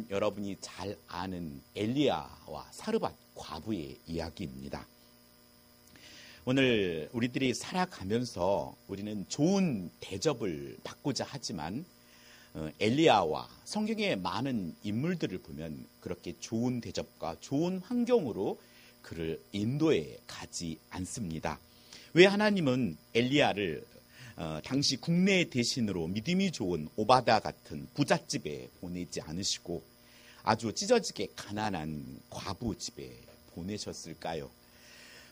여러분이 잘 아는 엘리야와 사르밧 과부의 이야기입니다. 오늘 우리들이 살아가면서 우리는 좋은 대접을 받고자 하지만 엘리야와 성경의 많은 인물들을 보면 그렇게 좋은 대접과 좋은 환경으로 그를 인도해 가지 않습니다. 왜 하나님은 엘리야를 당시 국내 대신으로 믿음이 좋은 오바다 같은 부잣집에 보내지 않으시고 아주 찢어지게 가난한 과부 집에 보내셨을까요?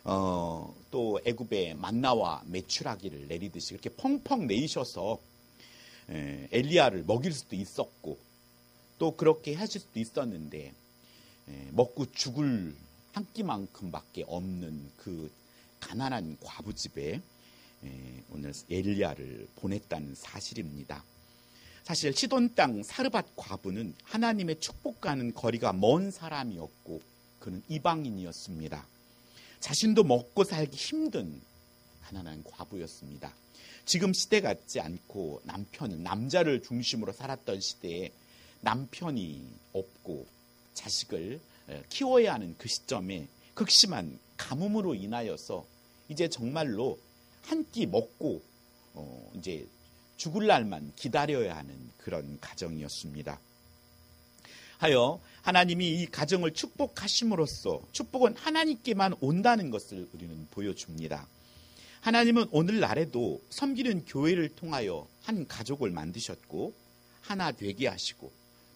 또 애굽에 만나와 메추라기를 내리듯이 이렇게 펑펑 내리셔서 엘리야를 먹일 수도 있었고 또 그렇게 하실 수도 있었는데 먹고 죽을 한 끼만큼밖에 없는 그 가난한 과부 집에 오늘 엘리야를 보냈다는 사실입니다. 사실 시돈 땅 사르밧 과부는 하나님의 축복과는 거리가 먼 사람이었고 그는 이방인이었습니다. 자신도 먹고 살기 힘든 가난한 과부였습니다. 지금 시대 같지 않고 남편은 남자를 중심으로 살았던 시대에 남편이 없고 자식을 키워야 하는 그 시점에 극심한 가뭄으로 인하여서 이제 정말로 한 끼 먹고 이제 죽을 날만 기다려야 하는 그런 가정이었습니다. 하여 하나님이 이 가정을 축복하심으로써 축복은 하나님께만 온다는 것을 우리는 보여줍니다. 하나님은 오늘날에도 섬기는 교회를 통하여 한 가족을 만드셨고 하나 되게 하시고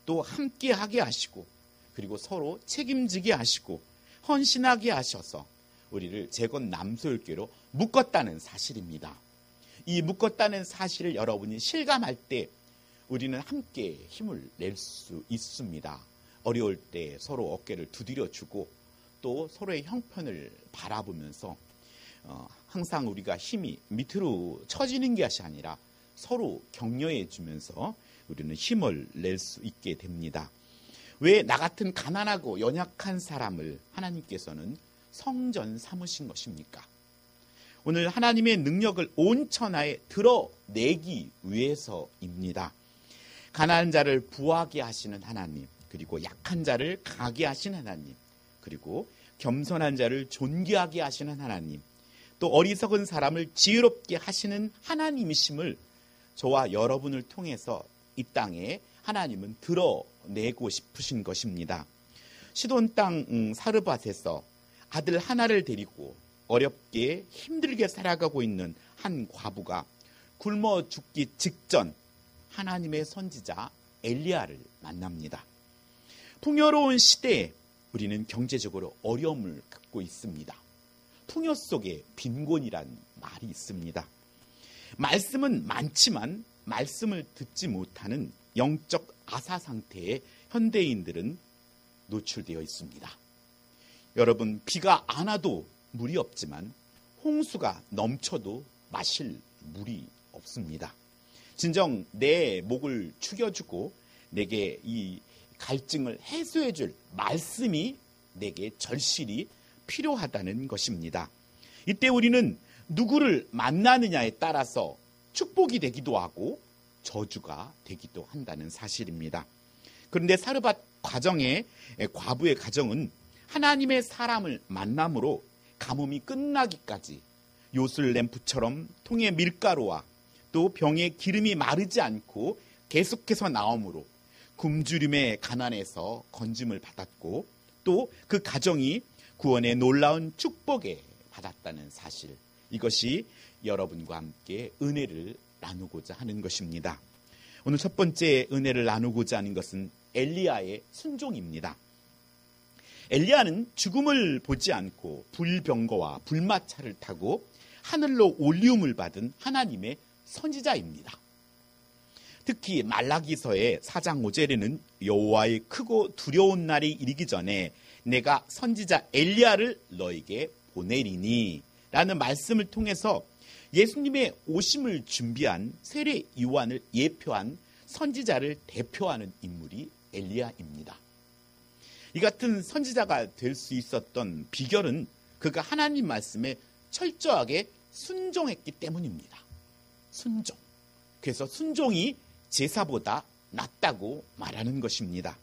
또 함께 하게 하시고 그리고 서로 책임지게 하시고 헌신하게 하셔서 우리를 재건 남소일교로 묶었다는 사실입니다. 이 묶었다는 사실을 여러분이 실감할 때 우리는 함께 힘을 낼 수 있습니다. 어려울 때 서로 어깨를 두드려주고 또 서로의 형편을 바라보면서 항상 우리가 힘이 밑으로 처지는 것이 아니라 서로 격려해 주면서 우리는 힘을 낼 수 있게 됩니다. 왜 나 같은 가난하고 연약한 사람을 하나님께서는 성전 삼으신 것입니까? 오늘 하나님의 능력을 온 천하에 드러내기 위해서입니다. 가난한 자를 부하게 하시는 하나님, 그리고 약한 자를 강하게 하시는 하나님, 그리고 겸손한 자를 존귀하게 하시는 하나님, 또 어리석은 사람을 지혜롭게 하시는 하나님이심을 저와 여러분을 통해서 이 땅에 하나님은 드러내고 싶으신 것입니다. 시돈 땅 사르밧에서 아들 하나를 데리고 어렵게 힘들게 살아가고 있는 한 과부가 굶어 죽기 직전 하나님의 선지자 엘리야를 만납니다. 풍요로운 시대에 우리는 경제적으로 어려움을 겪고 있습니다. 풍요 속에 빈곤이란 말이 있습니다. 말씀은 많지만 말씀을 듣지 못하는 영적 아사 상태에 현대인들은 노출되어 있습니다. 여러분, 비가 안 와도 물이 없지만 홍수가 넘쳐도 마실 물이 없습니다. 진정 내 목을 축여주고 내게 이 갈증을 해소해줄 말씀이 내게 절실히 필요하다는 것입니다. 이때 우리는 누구를 만나느냐에 따라서 축복이 되기도 하고 저주가 되기도 한다는 사실입니다. 그런데 사르밧 가정의 과부의 가정은 하나님의 사람을 만남으로 가뭄이 끝나기까지 요술 램프처럼 통의 밀가루와 또 병에 기름이 마르지 않고 계속해서 나옴으로 굶주림의 가난에서 건짐을 받았고 또 그 가정이 구원의 놀라운 축복에 받았다는 사실, 이것이 여러분과 함께 은혜를 나누고자 하는 것입니다. 오늘 첫 번째 은혜를 나누고자 하는 것은 엘리야의 순종입니다. 엘리야는 죽음을 보지 않고 불병거와 불마차를 타고 하늘로 올리움을 받은 하나님의 선지자입니다. 특히 말라기서의 4장 5절에는 여호와의 크고 두려운 날이 이르기 전에 내가 선지자 엘리야를 너에게 보내리니 라는 말씀을 통해서 예수님의 오심을 준비한 세례 요한을 예표한 선지자를 대표하는 인물이 엘리야입니다. 이 같은 선지자가 될 수 있었던 비결은 그가 하나님 말씀에 철저하게 순종했기 때문입니다. 순종. 그래서 순종이 제사보다 낫다고 말하는 것입니다.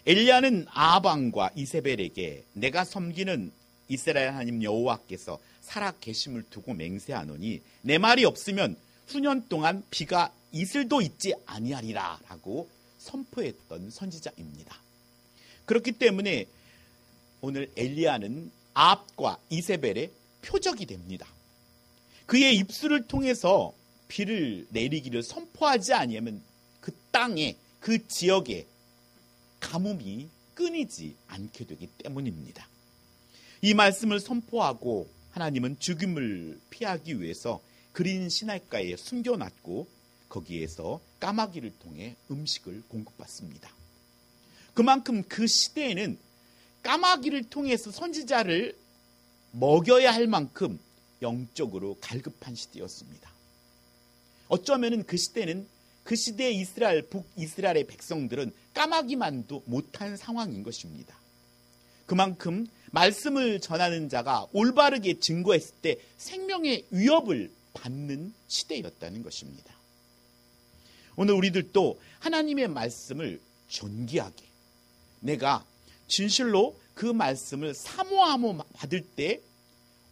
엘리야는 아합 왕과 이세벨에게 내가 섬기는 이스라엘 하나님 여호와께서 살아 계심을 두고 맹세하노니 내 말이 없으면 수년 동안 비가 이슬도 있지 아니하리라 라고 선포했던 선지자입니다. 그렇기 때문에 오늘 엘리야는 아합과 이세벨의 표적이 됩니다. 그의 입술을 통해서 비를 내리기를 선포하지 아니하면 그 땅에, 그 지역에 가뭄이 끊이지 않게 되기 때문입니다. 이 말씀을 선포하고 하나님은 죽음을 피하기 위해서 그린 시냇가에 숨겨놨고 거기에서 까마귀를 통해 음식을 공급받습니다. 그만큼 그 시대에는 까마귀를 통해서 선지자를 먹여야 할 만큼 영적으로 갈급한 시대였습니다. 어쩌면 그 시대는 그 시대의 이스라엘, 북이스라엘의 백성들은 까마귀만도 못한 상황인 것입니다. 그만큼 말씀을 전하는 자가 올바르게 증거했을 때 생명의 위협을 받는 시대였다는 것입니다. 오늘 우리들도 하나님의 말씀을 존귀하게, 내가 진실로 그 말씀을 사모하며 받을 때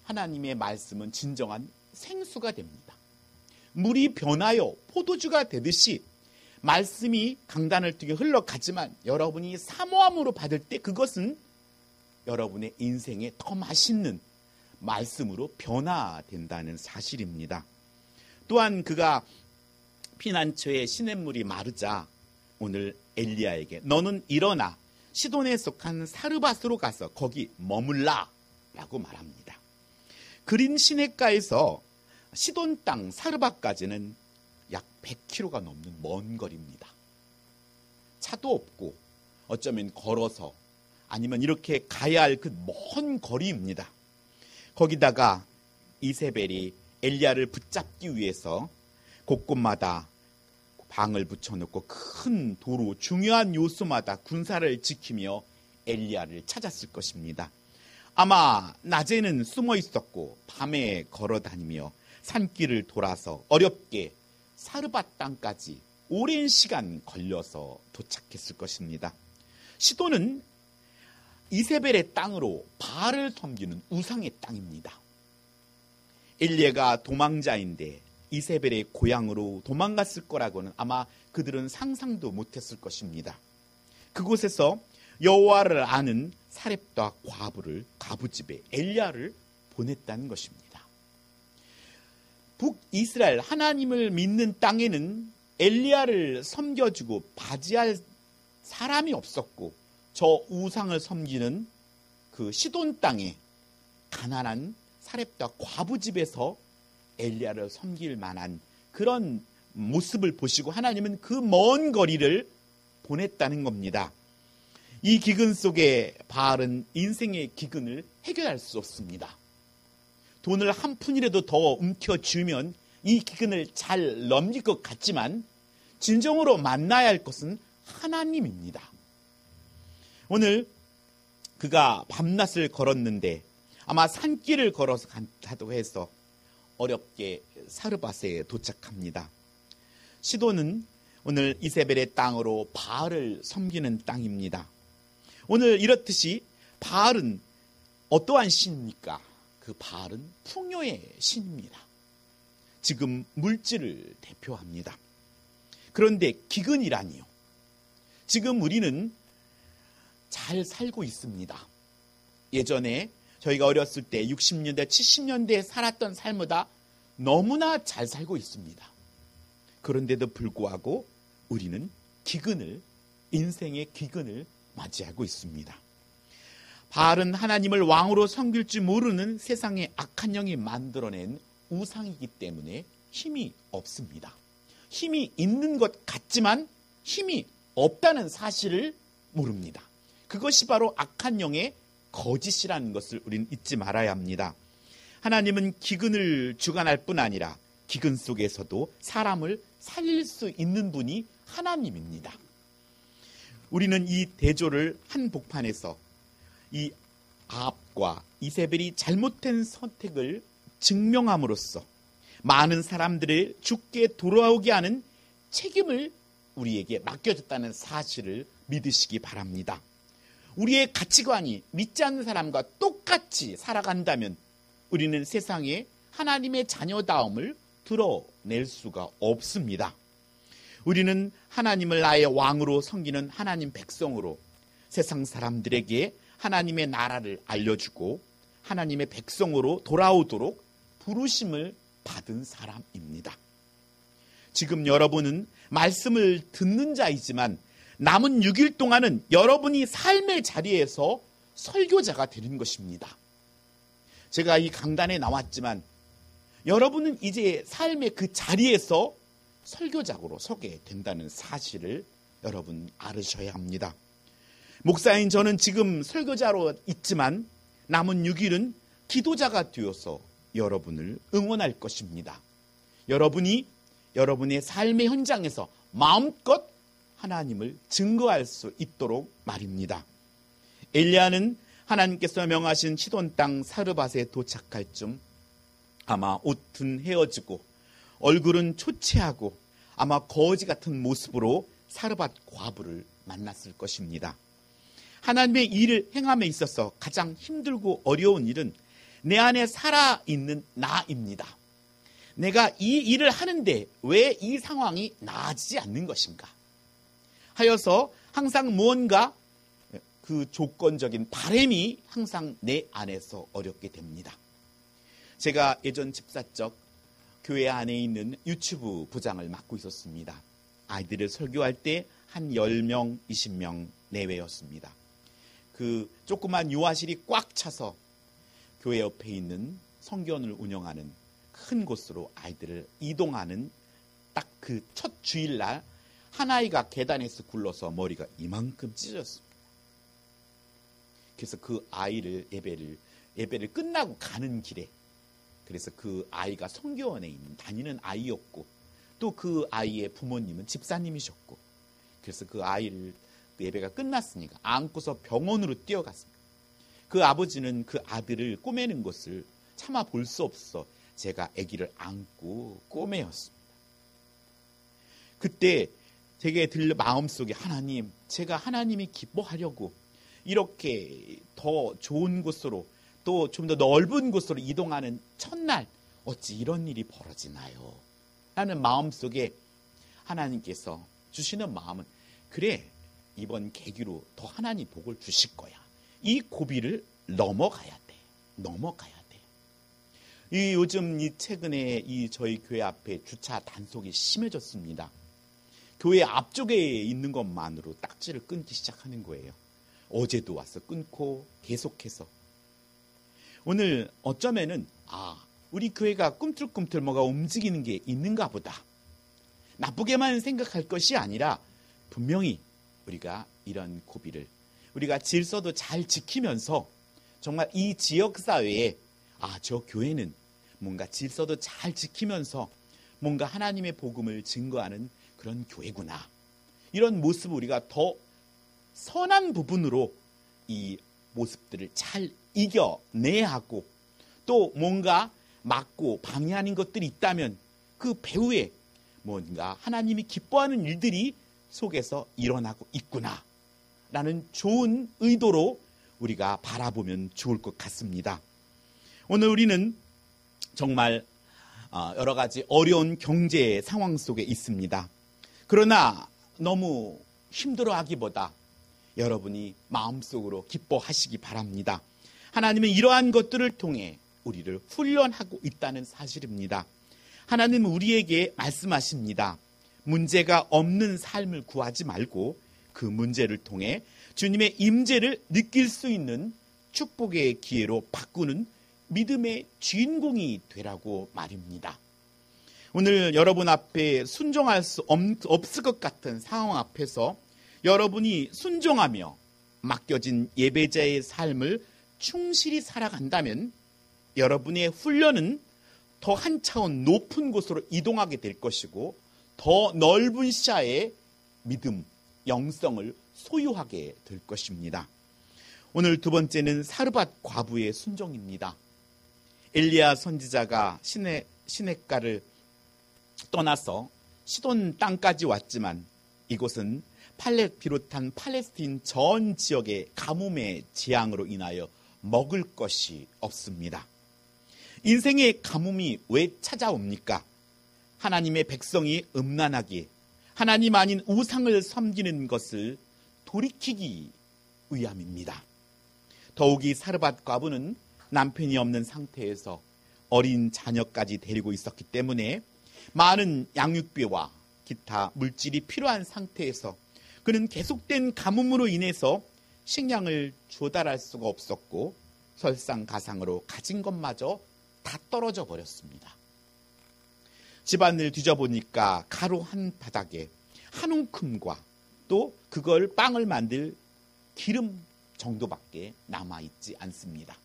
하나님의 말씀은 진정한 생수가 됩니다. 물이 변하여 포도주가 되듯이 말씀이 강단을 뛰게 흘러가지만 여러분이 사모함으로 받을 때 그것은 여러분의 인생에 더 맛있는 말씀으로 변화된다는 사실입니다. 또한 그가 피난처에 시냇물이 마르자 오늘 엘리야에게 너는 일어나 시돈에 속한 사르밧으로 가서 거기 머물라 라고 말합니다. 그린 시냇가에서 시돈 땅 사르밧까지는 약 100km가 넘는 먼 거리입니다. 차도 없고 어쩌면 걸어서 아니면 이렇게 가야 할 그 먼 거리입니다. 거기다가 이세벨이 엘리야를 붙잡기 위해서 곳곳마다 방을 붙여놓고 큰 도로 중요한 요소마다 군사를 지키며 엘리야를 찾았을 것입니다. 아마 낮에는 숨어 있었고 밤에 걸어다니며 산길을 돌아서 어렵게 사르밧 땅까지 오랜 시간 걸려서 도착했을 것입니다. 시돈은 이세벨의 땅으로 바알을 섬기는 우상의 땅입니다. 엘리야가 도망자인데 이세벨의 고향으로 도망갔을 거라고는 아마 그들은 상상도 못했을 것입니다. 그곳에서 여호와를 아는 사렙과 과부집에 엘리야를 보냈다는 것입니다. 북이스라엘 하나님을 믿는 땅에는 엘리야를 섬겨주고 바지할 사람이 없었고 저 우상을 섬기는 그 시돈 땅에 가난한 사렙과 과부집에서 엘리야를 섬길 만한 그런 모습을 보시고 하나님은 그 먼 거리를 보냈다는 겁니다. 이 기근 속에 바알은 인생의 기근을 해결할 수 없습니다. 돈을 한 푼이라도 더 움켜쥐면 이 기근을 잘 넘길 것 같지만 진정으로 만나야 할 것은 하나님입니다. 오늘 그가 밤낮을 걸었는데 아마 산길을 걸어서 간다고 해서 어렵게 사르밧에 도착합니다. 시돈은 오늘 이세벨의 땅으로 바알을 섬기는 땅입니다. 오늘 이렇듯이 바알은 어떠한 신입니까? 그 바알은 풍요의 신입니다. 지금 물질을 대표합니다. 그런데 기근이라니요. 지금 우리는 잘 살고 있습니다. 예전에 저희가 어렸을 때 60년대, 70년대에 살았던 삶보다 너무나 잘 살고 있습니다. 그런데도 불구하고 우리는 인생의 기근을 맞이하고 있습니다. 바알은 하나님을 왕으로 섬길 줄 모르는 세상의 악한 영이 만들어낸 우상이기 때문에 힘이 없습니다. 힘이 있는 것 같지만 힘이 없다는 사실을 모릅니다. 그것이 바로 악한 영의 거짓이라는 것을 우리는 잊지 말아야 합니다. 하나님은 기근을 주관할 뿐 아니라 기근 속에서도 사람을 살릴 수 있는 분이 하나님입니다. 우리는 이 대조를 한 복판에서 이 아합과 이세벨이 잘못된 선택을 증명함으로써 많은 사람들을 죽게 돌아오게 하는 책임을 우리에게 맡겨졌다는 사실을 믿으시기 바랍니다. 우리의 가치관이 믿지 않는 사람과 똑같이 살아간다면 우리는 세상에 하나님의 자녀다움을 드러낼 수가 없습니다. 우리는 하나님을 나의 왕으로 섬기는 하나님 백성으로 세상 사람들에게 하나님의 나라를 알려주고 하나님의 백성으로 돌아오도록 부르심을 받은 사람입니다. 지금 여러분은 말씀을 듣는 자이지만 남은 6일 동안은 여러분이 삶의 자리에서 설교자가 되는 것입니다. 제가 이 강단에 나왔지만 여러분은 이제 삶의 그 자리에서 설교자로 서게 된다는 사실을 여러분 알으셔야 합니다. 목사인 저는 지금 설교자로 있지만 남은 6일은 기도자가 되어서 여러분을 응원할 것입니다. 여러분이 여러분의 삶의 현장에서 마음껏 하나님을 증거할 수 있도록 말입니다. 엘리야는 하나님께서 명하신 시돈 땅 사르밧에 도착할 쯤 아마 옷은 헤어지고 얼굴은 초췌하고 아마 거지 같은 모습으로 사르밧 과부를 만났을 것입니다. 하나님의 일을 행함에 있어서 가장 힘들고 어려운 일은 내 안에 살아있는 나입니다. 내가 이 일을 하는데 왜 이 상황이 나아지지 않는 것인가 하여서 항상 무언가 그 조건적인 바람이 항상 내 안에서 어렵게 됩니다. 제가 예전 집사적 교회 안에 있는 유치부 부장을 맡고 있었습니다. 아이들을 설교할 때 한 10명, 20명 내외였습니다. 그 조그만 유아실이 꽉 차서 교회 옆에 있는 성견을 운영하는 큰 곳으로 아이들을 이동하는 딱 그 첫 주일날 한 아이가 계단에서 굴러서 머리가 이만큼 찢어졌습니다. 그래서 그 아이를 예배를 끝나고 가는 길에 그래서 그 아이가 성교원에 다니는 아이였고 또 그 아이의 부모님은 집사님이셨고 그래서 그 아이를 예배가 끝났으니까 안고서 병원으로 뛰어갔습니다. 그 아버지는 그 아들을 꼬매는 것을 참아 볼 수 없어 제가 아기를 안고 꼬매었습니다. 그때 제게 마음속에 하나님, 제가 하나님이 기뻐하려고 이렇게 더 좋은 곳으로 또 좀 더 넓은 곳으로 이동하는 첫날 어찌 이런 일이 벌어지나요? 라는 마음속에 하나님께서 주시는 마음은 그래, 이번 계기로 더 하나님 복을 주실 거야. 이 고비를 넘어가야 돼. 넘어가야 돼. 요즘 최근에 저희 교회 앞에 주차 단속이 심해졌습니다. 교회 앞쪽에 있는 것만으로 딱지를 끊기 시작하는 거예요. 어제도 와서 끊고 계속해서. 오늘 어쩌면은 우리 교회가 꿈틀꿈틀 뭐가 움직이는 게 있는가 보다. 나쁘게만 생각할 것이 아니라 분명히 우리가 이런 고비를 우리가 질서도 잘 지키면서 정말 이 지역사회에 저 교회는 뭔가 질서도 잘 지키면서 뭔가 하나님의 복음을 증거하는 그런 교회구나. 이런 모습을 우리가 더 선한 부분으로 이 모습들을 잘 이겨내야 하고 또 뭔가 막고 방해하는 것들이 있다면 그 배후에 뭔가 하나님이 기뻐하는 일들이 속에서 일어나고 있구나 라는 좋은 의도로 우리가 바라보면 좋을 것 같습니다. 오늘 우리는 정말 여러 가지 어려운 경제 상황 속에 있습니다. 그러나 너무 힘들어하기보다 여러분이 마음속으로 기뻐하시기 바랍니다. 하나님은 이러한 것들을 통해 우리를 훈련하고 있다는 사실입니다. 하나님은 우리에게 말씀하십니다. 문제가 없는 삶을 구하지 말고 그 문제를 통해 주님의 임재를 느낄 수 있는 축복의 기회로 바꾸는 믿음의 주인공이 되라고 말입니다. 오늘 여러분 앞에 순종할 수 없을 것 같은 상황 앞에서 여러분이 순종하며 맡겨진 예배자의 삶을 충실히 살아간다면 여러분의 훈련은 더 한 차원 높은 곳으로 이동하게 될 것이고 더 넓은 시야의 믿음, 영성을 소유하게 될 것입니다. 오늘 두 번째는 사르밧 과부의 순종입니다. 엘리야 선지자가 시냇가를 떠나서 시돈 땅까지 왔지만 이곳은 비롯한 팔레스틴 전 지역의 가뭄의 재앙으로 인하여 먹을 것이 없습니다. 인생의 가뭄이 왜 찾아옵니까? 하나님의 백성이 음란하게 하나님 아닌 우상을 섬기는 것을 돌이키기 위함입니다. 더욱이 사르밧 과부는 남편이 없는 상태에서 어린 자녀까지 데리고 있었기 때문에 많은 양육비와 기타 물질이 필요한 상태에서 그는 계속된 가뭄으로 인해서 식량을 조달할 수가 없었고 설상가상으로 가진 것마저 다 떨어져 버렸습니다. 집안을 뒤져보니까 가루 한 바닥에 한 움큼과 또 그걸 빵을 만들 기름 정도밖에 남아있지 않습니다.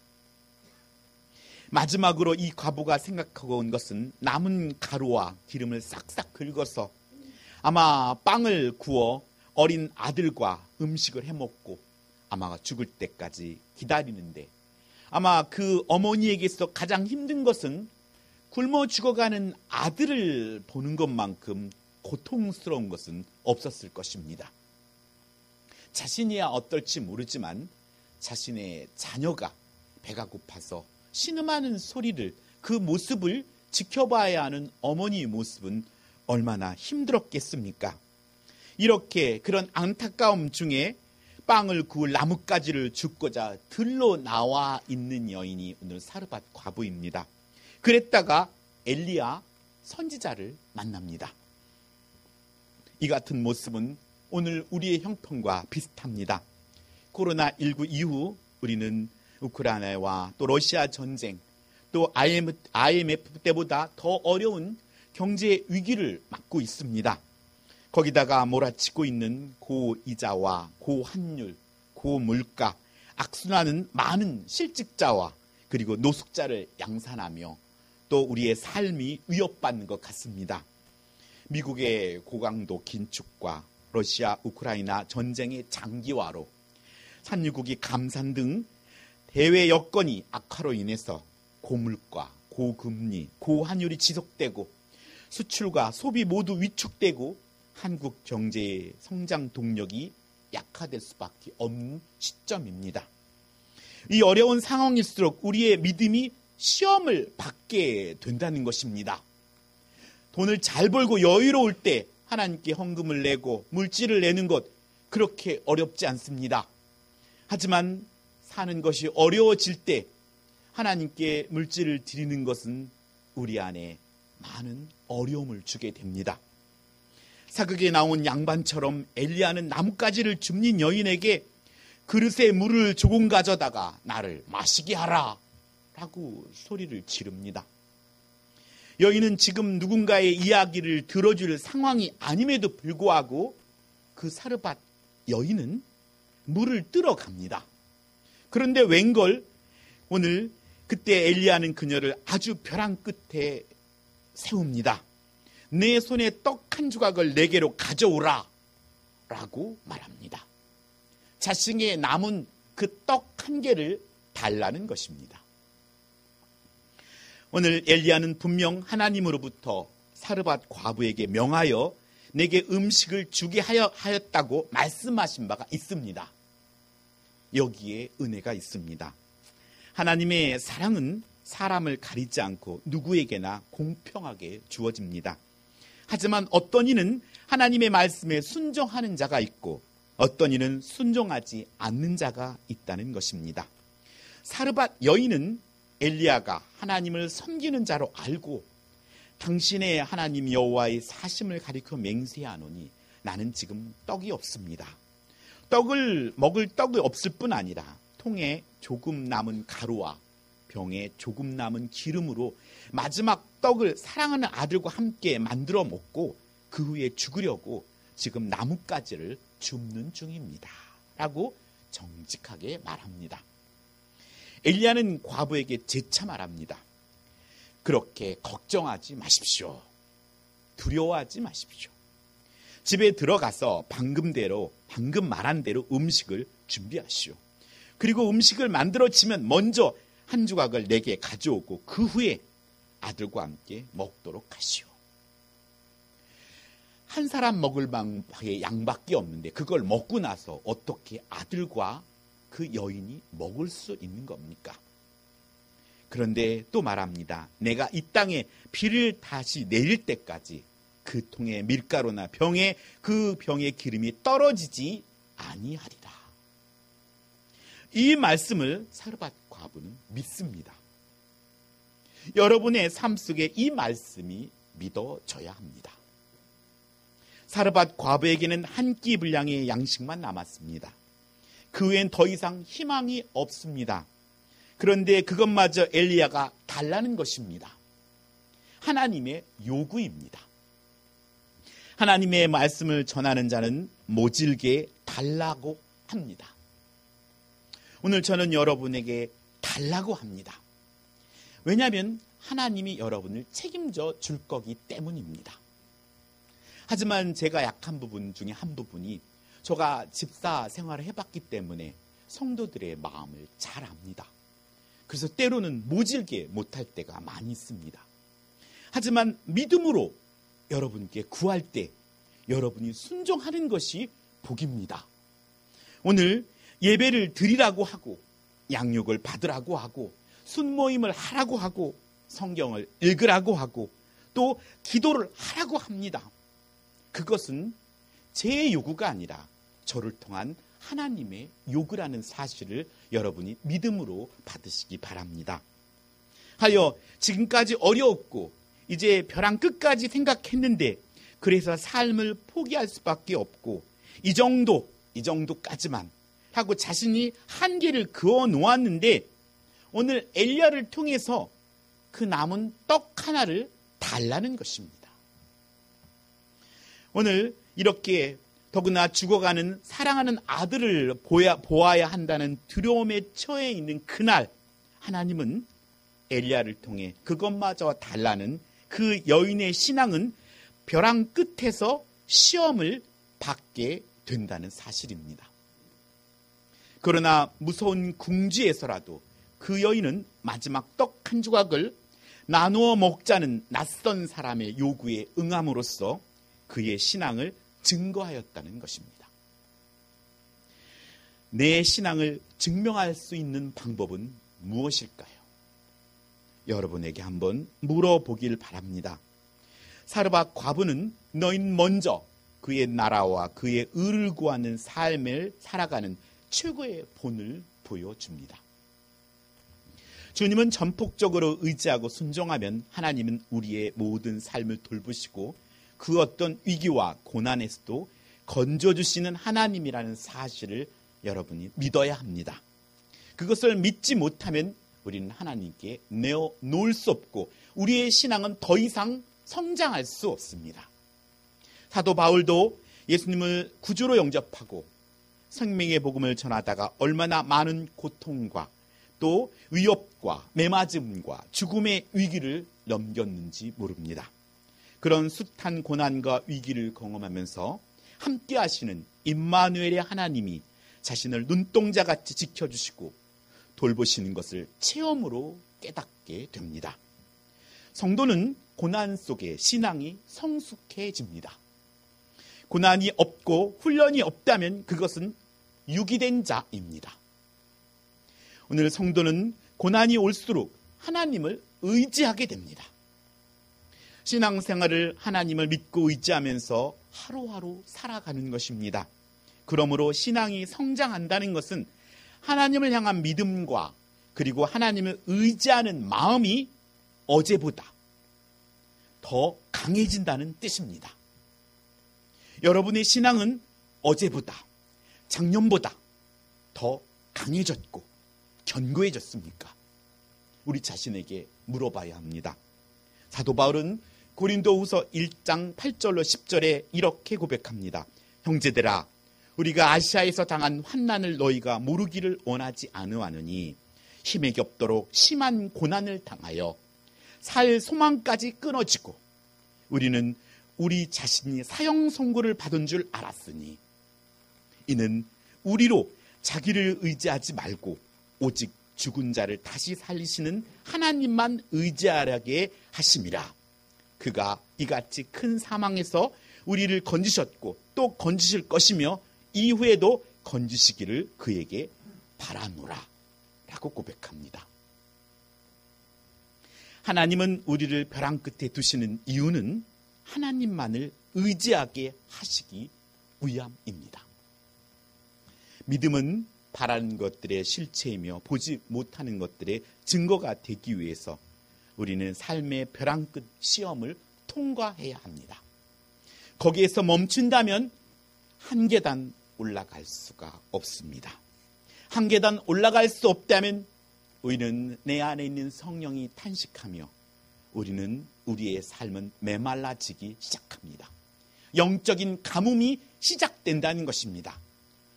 마지막으로 이 과부가 생각하고 온 것은 남은 가루와 기름을 싹싹 긁어서 아마 빵을 구워 어린 아들과 음식을 해먹고 아마 죽을 때까지 기다리는데 아마 그 어머니에게서 가장 힘든 것은 굶어 죽어가는 아들을 보는 것만큼 고통스러운 것은 없었을 것입니다. 자신이야 어떨지 모르지만 자신의 자녀가 배가 고파서 신음하는 소리를 그 모습을 지켜봐야 하는 어머니의 모습은 얼마나 힘들었겠습니까? 이렇게 그런 안타까움 중에 빵을 구울 나뭇가지를 줍고자 들로 나와 있는 여인이 오늘 사르밧 과부입니다. 그랬다가 엘리야 선지자를 만납니다. 이 같은 모습은 오늘 우리의 형편과 비슷합니다. 코로나19 이후 우리는 우크라이나와 또 러시아 전쟁 또 IMF 때보다 더 어려운 경제 위기를 맞고 있습니다. 거기다가 몰아치고 있는 고이자와 고환율, 고물가, 악순환은 많은 실직자와 그리고 노숙자를 양산하며 또 우리의 삶이 위협받는 것 같습니다. 미국의 고강도 긴축과 러시아, 우크라이나 전쟁의 장기화로 산유국이 감산 등 대외 여건이 악화로 인해서 고물가, 고금리, 고환율이 지속되고 수출과 소비 모두 위축되고 한국 경제의 성장 동력이 약화될 수밖에 없는 시점입니다. 이 어려운 상황일수록 우리의 믿음이 시험을 받게 된다는 것입니다. 돈을 잘 벌고 여유로울 때 하나님께 헌금을 내고 물질을 내는 것 그렇게 어렵지 않습니다. 하지만 사는 것이 어려워질 때 하나님께 물질을 드리는 것은 우리 안에 많은 어려움을 주게 됩니다. 사극에 나온 양반처럼 엘리야는 나뭇가지를 줍는 여인에게 그릇에 물을 조금 가져다가 나를 마시게 하라 라고 소리를 지릅니다. 여인은 지금 누군가의 이야기를 들어줄 상황이 아님에도 불구하고 그 사르밧 여인은 물을 뜨러 갑니다. 그런데 웬걸 오늘 그때 엘리야는 그녀를 아주 벼랑 끝에 세웁니다. 내 손에 떡 한 조각을 내게로 가져오라 라고 말합니다. 자신의 남은 그 떡 한 개를 달라는 것입니다. 오늘 엘리야는 분명 하나님으로부터 사르밧 과부에게 명하여 내게 음식을 주게 하였다고 말씀하신 바가 있습니다. 여기에 은혜가 있습니다. 하나님의 사랑은 사람을 가리지 않고 누구에게나 공평하게 주어집니다. 하지만 어떤 이는 하나님의 말씀에 순종하는 자가 있고 어떤 이는 순종하지 않는 자가 있다는 것입니다. 사르밧 여인은 엘리야가 하나님을 섬기는 자로 알고 당신의 하나님 여호와의 사심을 가리켜 맹세하노니 나는 지금 떡이 없습니다. 떡을 먹을 떡이 없을 뿐 아니라 통에 조금 남은 가루와 병에 조금 남은 기름으로 마지막 떡을 사랑하는 아들과 함께 만들어 먹고 그 후에 죽으려고 지금 나뭇가지를 줍는 중입니다. 라고 정직하게 말합니다. 엘리야는 과부에게 재차 말합니다. 그렇게 걱정하지 마십시오. 두려워하지 마십시오. 집에 들어가서 방금 말한 대로 음식을 준비하시오. 그리고 음식을 만들어지면 먼저 한 조각을 내게 가져오고 그 후에 아들과 함께 먹도록 하시오. 한 사람 먹을 만큼의 양밖에 없는데 그걸 먹고 나서 어떻게 아들과 그 여인이 먹을 수 있는 겁니까? 그런데 또 말합니다. 내가 이 땅에 비를 다시 내릴 때까지 그 통에 밀가루나 병에 그 병의 기름이 떨어지지 아니하리라. 이 말씀을 사르밧 과부는 믿습니다. 여러분의 삶 속에 이 말씀이 믿어져야 합니다. 사르밧 과부에게는 한 끼 분량의 양식만 남았습니다. 그 외엔 더 이상 희망이 없습니다. 그런데 그것마저 엘리야가 달라는 것입니다. 하나님의 요구입니다. 하나님의 말씀을 전하는 자는 모질게 달라고 합니다. 오늘 저는 여러분에게 달라고 합니다. 왜냐하면 하나님이 여러분을 책임져 줄 거기 때문입니다. 하지만 제가 약한 부분 중에 한 부분이 제가 집사 생활을 해봤기 때문에 성도들의 마음을 잘 압니다. 그래서 때로는 모질게 못할 때가 많이 있습니다. 하지만 믿음으로 여러분께 구할 때 여러분이 순종하는 것이 복입니다. 오늘 예배를 드리라고 하고 양육을 받으라고 하고 순모임을 하라고 하고 성경을 읽으라고 하고 또 기도를 하라고 합니다. 그것은 제 요구가 아니라 저를 통한 하나님의 요구라는 사실을 여러분이 믿음으로 받으시기 바랍니다. 하여 지금까지 어려웠고 이제 벼랑 끝까지 생각했는데 그래서 삶을 포기할 수밖에 없고 이 정도까지만 하고 자신이 한계를 그어 놓았는데 오늘 엘리야를 통해서 그 남은 떡 하나를 달라는 것입니다. 오늘 이렇게 더구나 죽어가는 사랑하는 아들을 보아야 한다는 두려움에 처해 있는 그날 하나님은 엘리야를 통해 그것마저 달라는 그 여인의 신앙은 벼랑 끝에서 시험을 받게 된다는 사실입니다. 그러나 무서운 궁지에서라도 그 여인은 마지막 떡 한 조각을 나누어 먹자는 낯선 사람의 요구에 응함으로써 그의 신앙을 증거하였다는 것입니다. 내 신앙을 증명할 수 있는 방법은 무엇일까요? 여러분에게 한번 물어보길 바랍니다. 사르밧 과부는 너희는 먼저 그의 나라와 그의 의를 구하는 삶을 살아가는 최고의 본을 보여줍니다. 주님은 전폭적으로 의지하고 순종하면 하나님은 우리의 모든 삶을 돌보시고 그 어떤 위기와 고난에서도 건져주시는 하나님이라는 사실을 여러분이 믿어야 합니다. 그것을 믿지 못하면 우리는 하나님께 내어놓을 수 없고 우리의 신앙은 더 이상 성장할 수 없습니다. 사도 바울도 예수님을 구주로 영접하고 생명의 복음을 전하다가 얼마나 많은 고통과 또 위협과 매맞음과 죽음의 위기를 넘겼는지 모릅니다. 그런 숱한 고난과 위기를 경험하면서 함께 하시는 임마누엘의 하나님이 자신을 눈동자같이 지켜주시고 돌보시는 것을 체험으로 깨닫게 됩니다. 성도는 고난 속에 신앙이 성숙해집니다. 고난이 없고 훈련이 없다면 그것은 유기된 자입니다. 오늘 성도는 고난이 올수록 하나님을 의지하게 됩니다. 신앙생활을 하나님을 믿고 의지하면서 하루하루 살아가는 것입니다. 그러므로 신앙이 성장한다는 것은 하나님을 향한 믿음과 그리고 하나님을 의지하는 마음이 어제보다 더 강해진다는 뜻입니다. 여러분의 신앙은 어제보다 작년보다 더 강해졌고 견고해졌습니까? 우리 자신에게 물어봐야 합니다. 사도 바울은 고린도후서 1장 8절로 10절에 이렇게 고백합니다. 형제들아, 우리가 아시아에서 당한 환난을 너희가 모르기를 원하지 아니하노니 힘에 겹도록 심한 고난을 당하여 살 소망까지 끊어지고 우리는 우리 자신이 사형 선고를 받은 줄 알았으니 이는 우리로 자기를 의지하지 말고 오직 죽은 자를 다시 살리시는 하나님만 의지하게 하심이라. 그가 이같이 큰 사망에서 우리를 건지셨고 또 건지실 것이며 이후에도 건지시기를 그에게 바라노라 라고 고백합니다. 하나님은 우리를 벼랑 끝에 두시는 이유는 하나님만을 의지하게 하시기 위함입니다. 믿음은 바라는 것들의 실체이며 보지 못하는 것들의 증거가 되기 위해서 우리는 삶의 벼랑 끝 시험을 통과해야 합니다. 거기에서 멈춘다면 한 계단 올라갈 수가 없습니다. 한 계단 올라갈 수 없다면 우리는 내 안에 있는 성령이 탄식하며 우리는 우리의 삶은 메말라지기 시작합니다. 영적인 가뭄이 시작된다는 것입니다.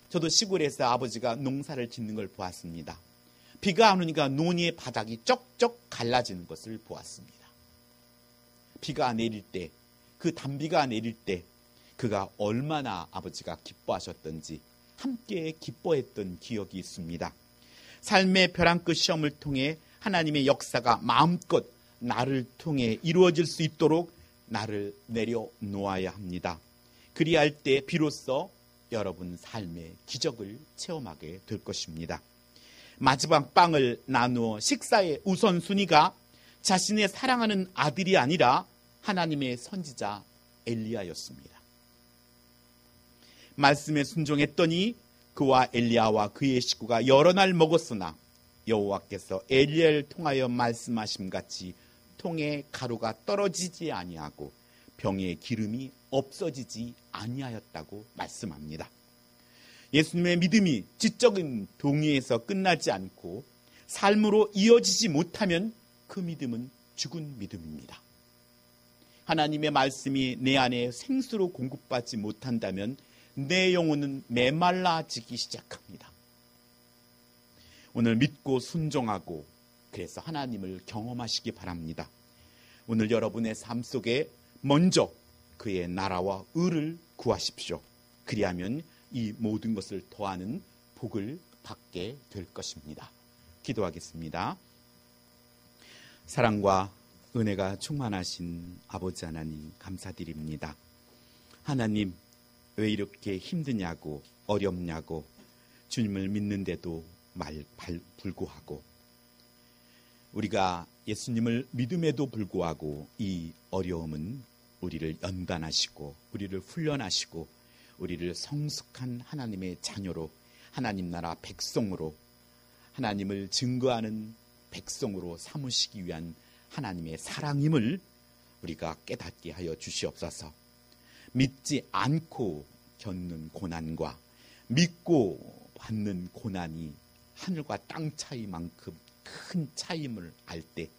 저도 시골에서 아버지가 농사를 짓는 걸 보았습니다. 비가 안 오니까 논의 바닥이 쩍쩍 갈라지는 것을 보았습니다. 비가 내릴 때, 그 단비가 내릴 때 그가 얼마나 아버지가 기뻐하셨던지 함께 기뻐했던 기억이 있습니다. 삶의 벼랑 끝 시험을 통해 하나님의 역사가 마음껏 나를 통해 이루어질 수 있도록 나를 내려놓아야 합니다. 그리할 때 비로소 여러분 삶의 기적을 체험하게 될 것입니다. 마지막 빵을 나누어 식사의 우선순위가 자신의 사랑하는 아들이 아니라 하나님의 선지자 엘리야였습니다. 말씀에 순종했더니 그와 엘리야와 그의 식구가 여러 날 먹었으나 여호와께서 엘리야를 통하여 말씀하심 같이 통에 가루가 떨어지지 아니하고 병에 기름이 없어지지 아니하였다고 말씀합니다. 예수님의 믿음이 지적인 동의에서 끝나지 않고 삶으로 이어지지 못하면 그 믿음은 죽은 믿음입니다. 하나님의 말씀이 내 안에 생수로 공급받지 못한다면 내 영혼은 메말라지기 시작합니다. 오늘 믿고 순종하고 그래서 하나님을 경험하시기 바랍니다. 오늘 여러분의 삶 속에 먼저 그의 나라와 의를 구하십시오. 그리하면 이 모든 것을 더하는 복을 받게 될 것입니다. 기도하겠습니다. 사랑과 은혜가 충만하신 아버지 하나님 감사드립니다. 하나님 왜 이렇게 힘드냐고 어렵냐고 주님을 믿는데도 불구하고 우리가 예수님을 믿음에도 불구하고 이 어려움은 우리를 연단하시고 우리를 훈련하시고 우리를 성숙한 하나님의 자녀로 하나님 나라 백성으로 하나님을 증거하는 백성으로 삼으시기 위한 하나님의 사랑임을 우리가 깨닫게 하여 주시옵소서. 믿지 않고 겪는 고난과 믿고 받는 고난이 하늘과 땅 차이만큼 큰 차이임을 알 때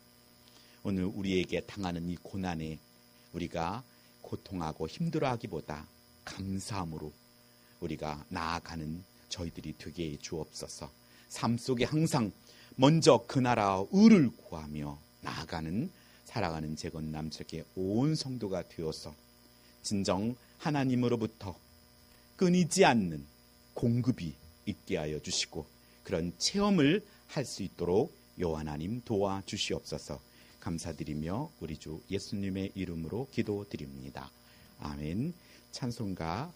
오늘 우리에게 당하는 이 고난에 우리가 고통하고 힘들어하기보다 감사함으로 우리가 나아가는 저희들이 되게 해 주옵소서. 삶 속에 항상 먼저 그 나라와 의를 구하며 나아가는 살아가는 재건남측의 온 성도가 되어서 진정 하나님으로부터 끊이지 않는 공급이 있게 하여 주시고 그런 체험을 할 수 있도록 여호와 하나님 도와주시옵소서. 감사드리며 우리 주 예수님의 이름으로 기도드립니다. 아멘. 찬송가